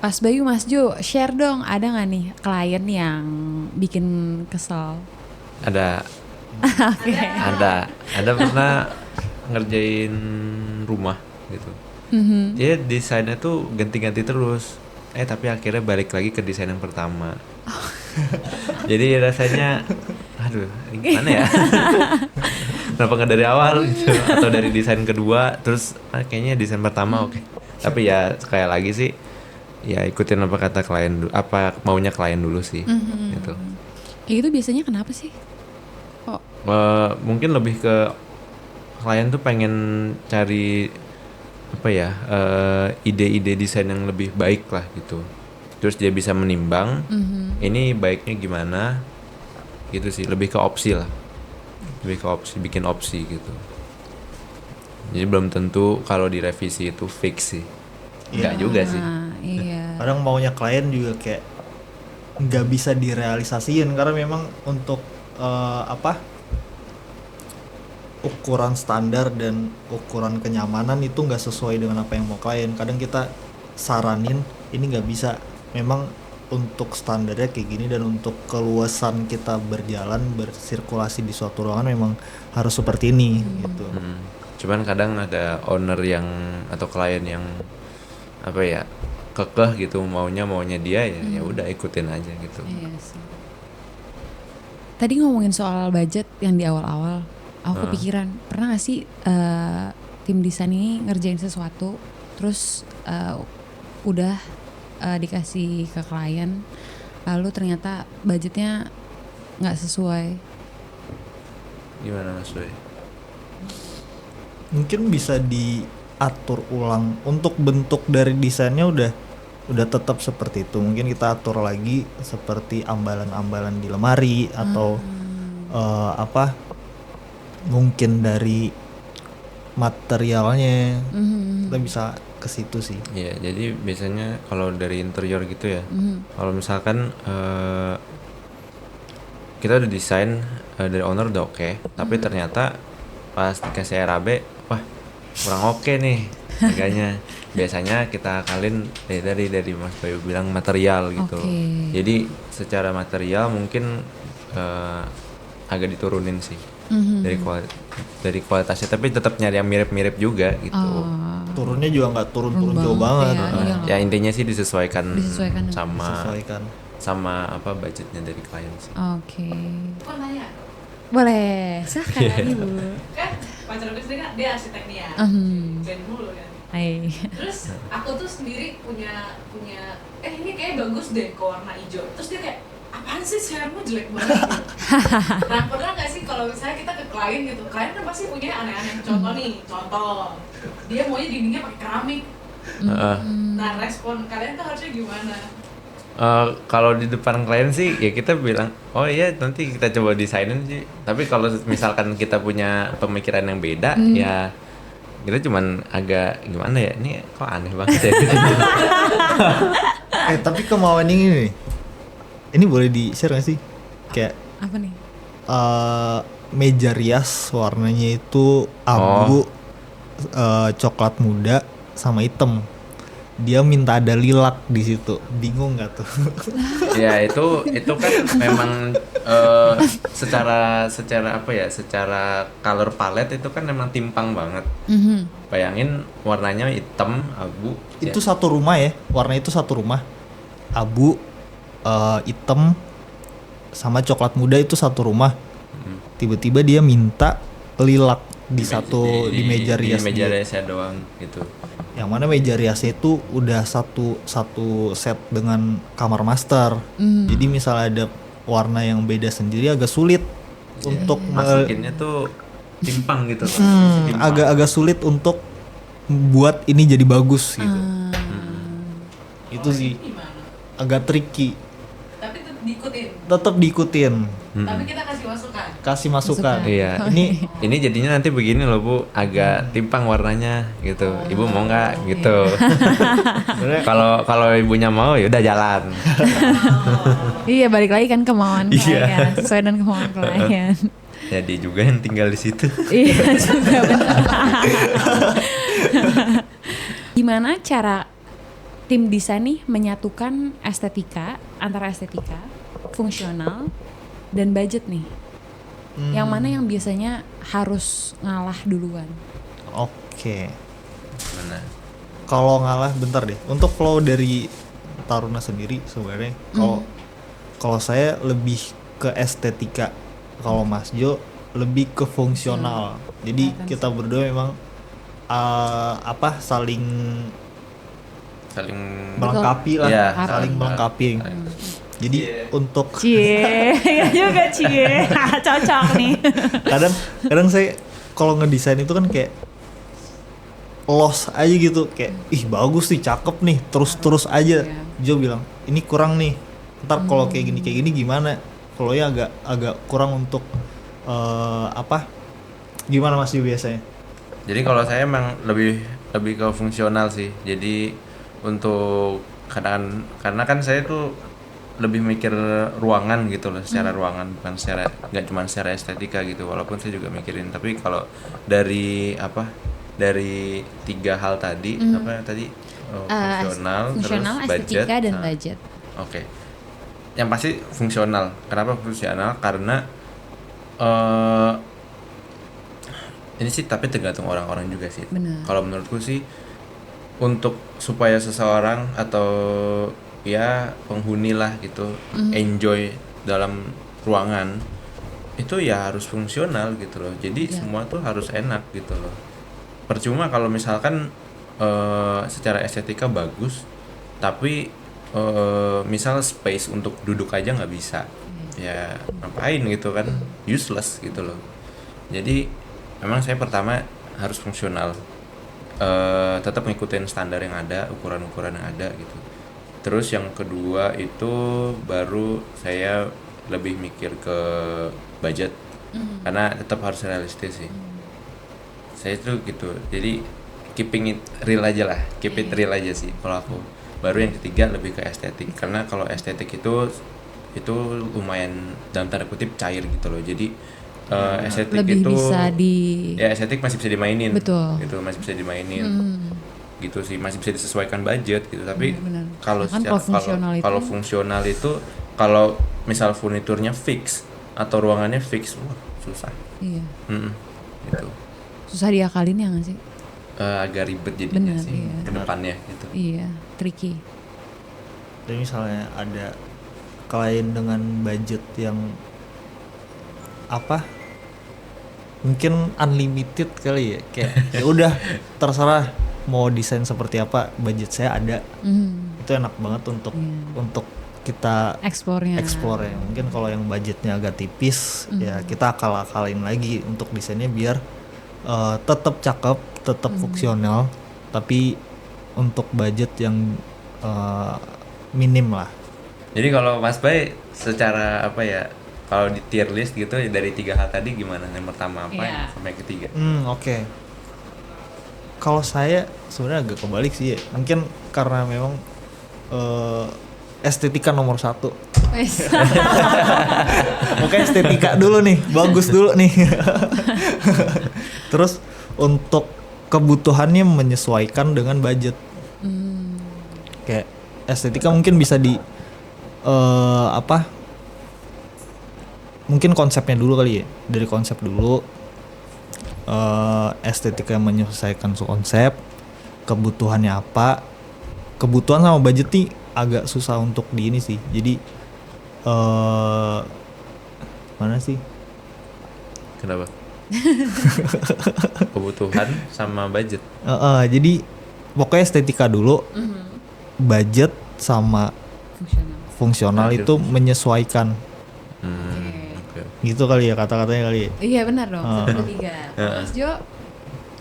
Mas Bayu, Mas Jo, share dong, ada nggak nih klien yang bikin kesel? Ada Oke. ada pernah ngerjain rumah gitu. Dia desainnya tuh ganti-ganti terus. Tapi akhirnya balik lagi ke desain yang pertama. Jadi rasanya, aduh, ini gimana ya? Kenapa nggak dari awal gitu? Atau dari desain kedua, terus kayaknya desain pertama oke. Tapi ya sekali lagi sih, ya ikutin apa kata klien, apa maunya klien dulu sih, gitu. Kayak gitu biasanya kenapa sih? Kok? Mungkin lebih ke klien tuh pengen cari apa ya, ide-ide desain yang lebih baik lah gitu. Terus dia bisa menimbang ini baiknya gimana gitu sih, lebih ke opsi lah, lebih ke opsi, bikin opsi gitu. Jadi belum tentu kalau direvisi itu fix sih, enggak juga sih. Iya. Kadang maunya klien juga kayak nggak bisa direalisasiin karena memang untuk ukuran standar dan ukuran kenyamanan itu nggak sesuai dengan apa yang mau klien. Kadang kita saranin ini nggak bisa, memang untuk standarnya kayak gini dan untuk keluasan kita berjalan bersirkulasi di suatu ruangan memang harus seperti ini gitu. Cuman kadang ada owner yang atau klien yang apa ya, kekeh gitu, maunya dia ya udah ikutin aja gitu. Iya sih. Tadi ngomongin soal budget yang di awal-awal, aku kepikiran, pernah gak sih tim desain ini ngerjain sesuatu terus udah dikasih ke klien, lalu ternyata budgetnya nggak sesuai? Gimana Mas Boy? Mungkin bisa diatur ulang untuk bentuk dari desainnya udah tetap seperti itu. Mungkin kita atur lagi seperti ambalan-ambalan di lemari atau mungkin dari materialnya. Kita bisa ke situ sih. Iya, jadi biasanya kalau dari interior gitu ya, kalau misalkan kita udah desain dari owner udah oke, tapi ternyata pas dikasih RAB, wah kurang oke nih harganya. Biasanya kita akalin dari Mas Bayu bilang material gitu. Oke. Jadi secara material mungkin agak diturunin sih dari kualitasnya, tapi tetap nyari yang mirip-mirip juga gitu. Turunnya juga nggak turun jauh banget. Iya. Ya intinya sih disesuaikan Disesuaikan. sama apa budgetnya dari klien sih. Oke. Kok nanya? Boleh, silahkan Ibu. Kan pacar aku sendiri kan dia arsitek nih ya, band mulu kan. Hai. Terus aku tuh sendiri punya ini kayak bagus deh ke warna hijau. Terus dia kayak, apaan sih share-mu jelek banget gitu. Nah pernah gak sih kalau misalnya kita ke klien gitu, klien kan pasti punya aneh-aneh. Contoh dia maunya dindingnya pakai keramik. Nah respon kalian tuh harusnya gimana? Kalau di depan klien sih ya kita bilang, oh iya nanti kita coba desainin sih. Tapi kalau misalkan kita punya pemikiran yang beda, ya kita cuman agak gimana ya, ini kok aneh banget ya gitu. Tapi kemauan ini nih, ini boleh di-share gak sih? Kayak Apa nih? meja rias warnanya itu abu, coklat muda sama hitam. Dia minta ada lilac di situ. Bingung nggak tuh? Ya itu kan memang secara apa ya, secara color palette itu kan memang timpang banget. Bayangin warnanya hitam, abu. Itu satu rumah ya, warna itu satu rumah. Abu, hitam sama coklat muda itu satu rumah. Tiba-tiba dia minta lilac di meja rias. Di meja riasnya doang gitu. Yang mana meja riasnya itu udah satu set dengan kamar master. Jadi misalnya ada warna yang beda sendiri agak sulit untuk masukinnya tuh timpang gitu. agak sulit untuk buat ini jadi bagus gitu. Itu sih Gimana? agak tricky. Tapi diikutin. Tetap diikutin, Tapi kita kasih masukan. kasih masukan. Iya. Ini jadinya nanti begini loh Bu, agak timpang warnanya gitu. Ibu mau nggak gitu? Kalau ibunya mau ya udah jalan. Iya, balik lagi kan kemauan Iya. klien, sesuai dengan kemauan klien. Jadi juga yang tinggal di situ. Iya juga benar. Gimana cara tim desain nih menyatukan antara estetika, fungsional, dan budget nih. Yang mana yang biasanya harus ngalah duluan? Oke. Mana? Kalau ngalah bentar deh. Untuk flow dari Taruna sendiri sebenarnya kalau saya lebih ke estetika. Kalau Mas Jo lebih ke fungsional. Jadi kita berdua memang saling melengkapi lah, ya, saling melengkapi. Jadi untuk Cie, ya juga cie, cocok nih. kadang saya kalau ngedesain itu kan kayak lost aja gitu, kayak ih bagus nih, cakep nih, terus aja. Jo bilang ini kurang nih, ntar kalau kayak gini gimana? Kalau ya agak kurang untuk gimana Mas Jo biasanya? Jadi kalau saya emang lebih ke fungsional sih. Jadi untuk karena kan saya tuh lebih mikir ruangan gitu loh, secara ruangan, bukan nggak cuma secara estetika gitu, walaupun saya juga mikirin. Tapi kalau dari tiga hal tadi, fungsional, terus estetika, budget, dan budget. Oke. Yang pasti fungsional. Kenapa fungsional? Karena ini sih tapi tergantung orang-orang juga sih. Benar. Kalau menurutku sih, untuk supaya seseorang atau ya penghuni lah gitu enjoy dalam ruangan itu ya harus fungsional gitu loh. Jadi semua tuh harus enak gitu loh. Percuma kalau misalkan secara estetika bagus tapi misal space untuk duduk aja nggak bisa, ya ngapain gitu kan, useless gitu loh. Jadi memang saya pertama harus fungsional, tetap ngikutin standar yang ada, ukuran-ukuran yang ada gitu. Terus yang kedua itu baru saya lebih mikir ke budget, karena tetap harus realistis sih. Saya tuh gitu, jadi keeping it real aja lah, keep it real aja sih kalau aku. Baru yang ketiga lebih ke estetik, karena kalau estetik itu lumayan dalam tanda kutip cair gitu loh. Jadi estetik lebih itu bisa ya estetik masih bisa dimainin. Betul. Gitu, masih bisa dimainin. Gitu sih, masih bisa disesuaikan budget gitu. Tapi kalau fungsional itu kalau misal furniturnya fix atau ruangannya fix, wah susah. Iya. Gitu. Susah diakalin ya nggak sih? Agak ribet jadinya Bener, sih iya. ke depannya gitu. Iya, tricky. Jadi misalnya ada klien dengan budget yang mungkin unlimited kali ya, kayak ya udah terserah mau desain seperti apa, budget saya ada. Itu enak banget untuk kita explore ya. Mungkin kalau yang budgetnya agak tipis ya kita akal-akalin lagi untuk desainnya biar tetap cakep, tetap fungsional, tapi untuk budget yang minim lah. Jadi kalau Mas Bay secara kalau di tier list gitu dari 3 hal tadi gimana? Yang pertama apa sampai ketiga? Oke. Kalau saya sebenarnya agak kebalik sih ya. Mungkin karena memang estetika nomor 1. Oke, estetika dulu nih, bagus dulu nih. Terus untuk kebutuhannya menyesuaikan dengan budget. Kayak estetika mungkin bisa di mungkin konsepnya dulu kali ya. Dari konsep dulu, estetika menyesuaikan konsep, kebutuhannya apa. Kebutuhan sama budget nih agak susah untuk di ini sih. Jadi mana sih? Kenapa? Kebutuhan sama budget. Jadi pokoknya estetika dulu, budget sama fungsional itu menyesuaikan. Gitu kali ya kata-katanya kali ya. Iya benar dong. Ketiga. Mas Jo?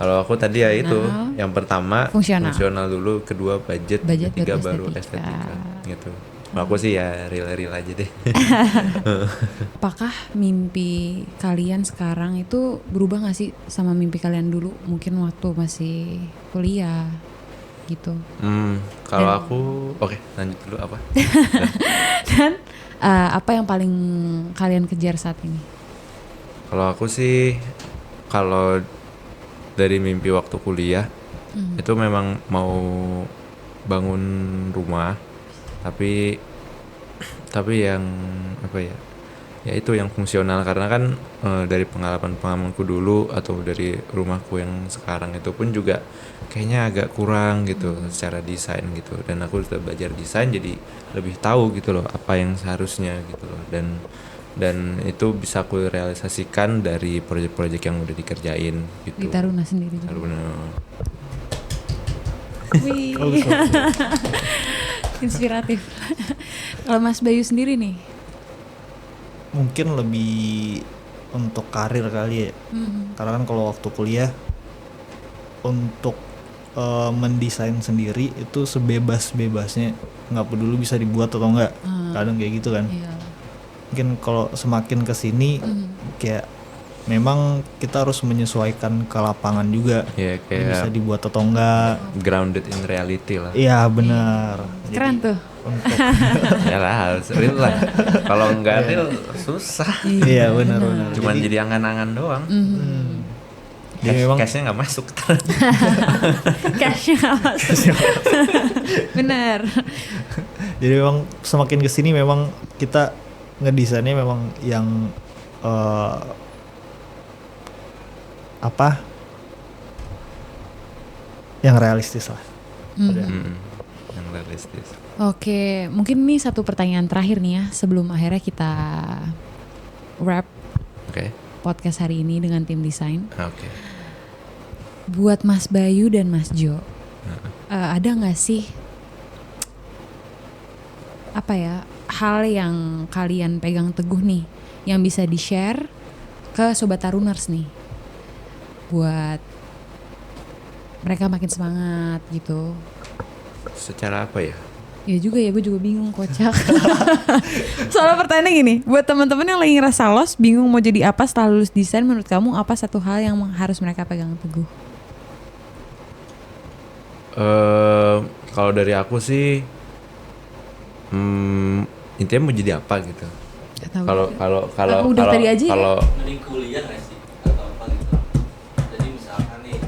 Kalau aku tadi ya itu, yang pertama fungsional dulu, kedua budget ketiga baru estetika gitu. Kalau aku sih ya real aja deh. Apakah mimpi kalian sekarang itu berubah gak sih sama mimpi kalian dulu? Mungkin waktu masih kuliah gitu. Kalau aku, oke, lanjut dulu apa? Dan apa yang paling kalian kejar saat ini? Kalau aku sih, kalau dari mimpi waktu kuliah itu memang mau bangun rumah, tapi yang apa ya? Ya itu yang fungsional, karena kan dari pengalamanku dulu atau dari rumahku yang sekarang itu pun juga kayaknya agak kurang gitu secara desain gitu, dan aku sudah belajar desain jadi lebih tahu gitu loh apa yang seharusnya gitu loh, dan itu bisa aku realisasikan dari proyek-proyek yang udah dikerjain gitu. Di Taruna sendiri. Taruna. Wih. Inspiratif. Kalau Mas Bayu sendiri nih? Mungkin lebih untuk karir kali ya. Karena kan kalau waktu kuliah untuk mendesain sendiri itu sebebas-bebasnya, nggak peduli bisa dibuat atau enggak. Kadang kayak gitu kan. Iya. Mungkin kalau semakin kesini kayak memang kita harus menyesuaikan ke lapangan juga. Ya Bisa kayak dibuat atau enggak. grounded in reality lah. Iya benar. Keren tuh. Untuk Yalah harus real lah. Kalau nggak real susah. iya benar. Cuman jadi angan-angan doang. Jadi memang Cashnya nggak masuk. Cashnya nggak masuk. Bener. Jadi memang semakin kesini memang kita ngedesainnya memang yang yang realistis lah. Yang realistis. Oke, mungkin ini satu pertanyaan terakhir nih ya sebelum akhirnya kita wrap Oke. podcast hari ini dengan tim desain. Oke. Buat Mas Bayu dan Mas Jo, ada nggak sih apa ya hal yang kalian pegang teguh nih yang bisa di-share ke Sobat Taruners nih buat mereka makin semangat gitu? Secara apa ya? Ya juga ya, gue juga bingung, kocak. Soalnya pertanyaannya gini, buat teman-teman yang lagi ngerasa lost, bingung mau jadi apa setelah lulus desain, menurut kamu apa satu hal yang harus mereka pegang teguh? Kalau dari aku sih, intinya mau jadi apa gitu. Kalau udah tadi aja ya? kalau mending kuliah nggak sih atau apa gitu. Jadi misalkan nih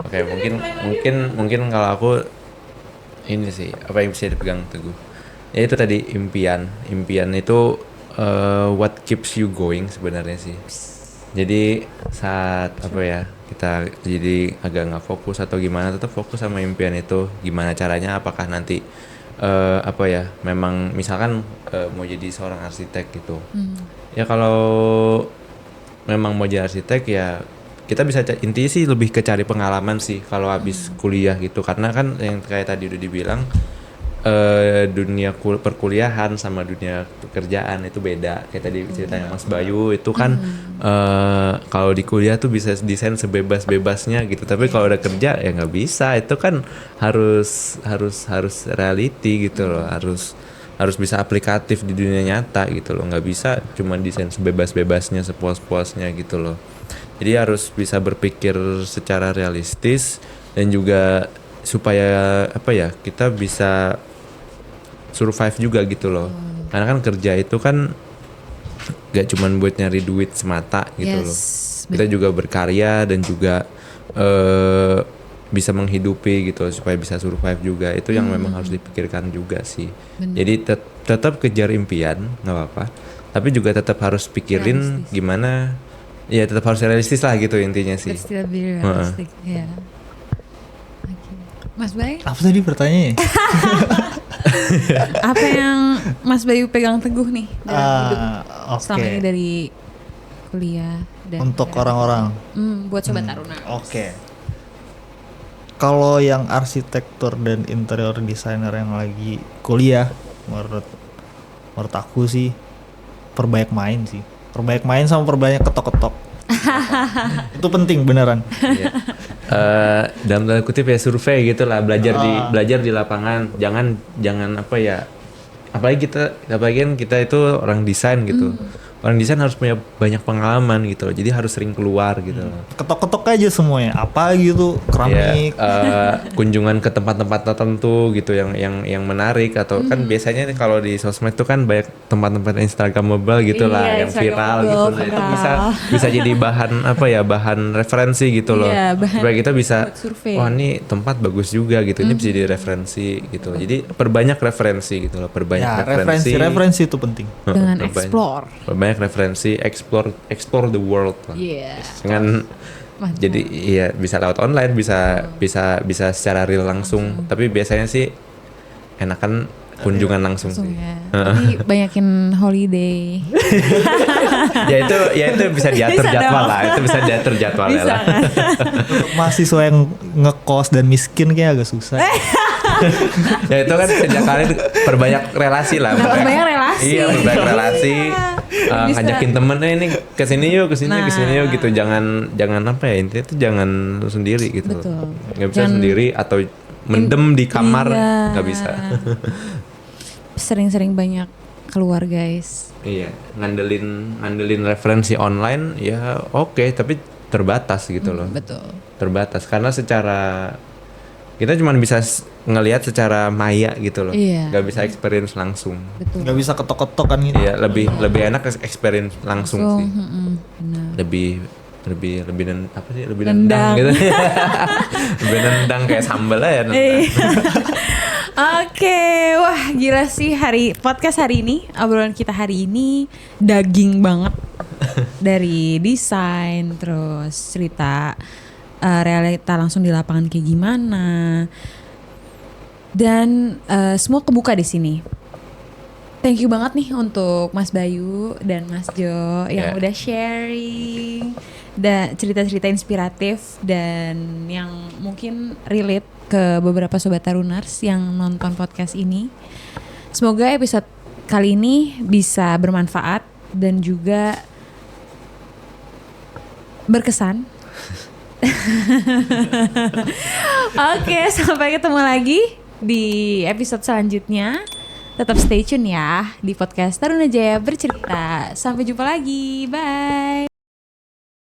Oke, mungkin kalau aku ini sih apa yang bisa dipegang teguh. Ya itu tadi impian itu what keeps you going sebenarnya sih. Jadi saat apa ya kita jadi agak nggak fokus atau gimana, tetap fokus sama impian itu. Gimana caranya? Apakah nanti apa ya? Memang misalkan mau jadi seorang arsitek gitu. Ya kalau memang mau jadi arsitek ya kita bisa intinya sih lebih ke cari pengalaman sih kalau habis kuliah gitu, karena kan yang kayak tadi udah dibilang dunia perkuliahan sama dunia pekerjaan itu beda. Kayak tadi ceritanya Mas Bayu itu kan kalau di kuliah tuh bisa desain sebebas-bebasnya gitu, tapi kalau udah kerja ya nggak bisa. Itu kan harus reality gitu loh, harus bisa aplikatif di dunia nyata gitu loh, nggak bisa cuma desain sebebas-bebasnya sepuas-puasnya gitu loh. Jadi harus bisa berpikir secara realistis dan juga supaya apa ya kita bisa survive juga gitu loh. Karena kan kerja itu kan gak cuman buat nyari duit semata gitu loh. Kita juga berkarya dan juga bisa menghidupi gitu supaya bisa survive juga. Itu yang memang harus dipikirkan juga sih. Bener. Jadi tetap kejar impian nggak apa-apa, tapi juga tetap harus pikirin gimana. Ya tetap harus realistis lah gitu intinya sih. But still be realistic, ya. Oke. Mas Bayu, Apa tadi pertanyaannya? apa yang Mas Bayu pegang teguh nih dalam hidup selama ini dari kuliah dan Untuk orang-orang. buat Sobat Taruna. Oke. Kalau yang arsitektur dan interior designer yang lagi kuliah, menurut aku sih perbanyak main sih. Perbanyak main sama perbanyak ketok-ketok. Itu penting beneran. Iya. Dalam tanda kutip ya survei gitulah, belajar di lapangan. Jangan apa ya, apalagi kan kita itu orang desain gitu. orang desain harus punya banyak pengalaman gitu loh. Jadi harus sering keluar gitu loh. Ketok-ketok aja semuanya. Apa gitu, keramik. Kunjungan ke tempat-tempat tertentu gitu yang menarik atau kan biasanya kalau di sosmed tuh kan banyak tempat-tempat instagramable gitu lah Iya, yang viral Instagramable, gitu. Nah, itu bisa jadi bahan bahan referensi gitu loh. Iya, bahan Supaya kita bisa buat survei. wah ini tempat bagus juga gitu. Ini bisa jadi referensi gitu. Jadi perbanyak referensi gitu loh. Perbanyak Ya, referensi itu penting. Dengan Perbanyak- explore. Perbanyak referensi, explore the world lah. Iya. Dengan Mantap. jadi iya bisa lewat online, bisa secara real langsung. Tapi biasanya sih enakan kunjungan langsung Langsung sih. ya. Tapi banyakin holiday. ya itu bisa diatur Bisa jadwal dong. lah. Itu bisa diatur jadwal Bisa lah. kan? Mahasiswa yang ngekos dan miskin kayak agak susah. Ya itu kan sejak kali perbanyak relasi lah. Nah, perbanyak relasi. Iya, perbanyak relasi. Bisa. Ngajakin temennya ini kesini yuk Nah. gitu. Jangan apa ya, intinya itu jangan lu sendiri gitu. Betul. Nggak bisa Jangan- sendiri atau mendem di kamar Iya. nggak bisa. Sering-sering banyak keluar guys. Iya, ngandelin referensi online ya oke, tapi terbatas gitu loh. Betul. Terbatas karena secara kita cuma bisa ngelihat secara maya gitu loh. Iya. Nggak bisa experience langsung. Betul. Nggak bisa ketok-ketok kan gitu. Iya, lebih enak experience langsung sih. Benar. Lebih apa sih? Lebih Nendang. nendang gitu. Lebih nendang kayak sambal aja nendang. Iya. Oke, wah gila sih podcast hari ini, obrolan kita hari ini daging banget. Dari desain, terus cerita realita langsung di lapangan kayak gimana. Dan semua kebuka di sini. Thank you banget nih untuk Mas Bayu dan Mas Jo yang Yeah. udah sharing dan cerita-cerita inspiratif dan yang mungkin relate ke beberapa sobat Taruners yang nonton podcast ini. Semoga episode kali ini bisa bermanfaat dan juga berkesan. Oke, sampai ketemu lagi di episode selanjutnya. Tetap stay tune ya di podcast Taruna Jaya Bercerita. Sampai jumpa lagi. Bye.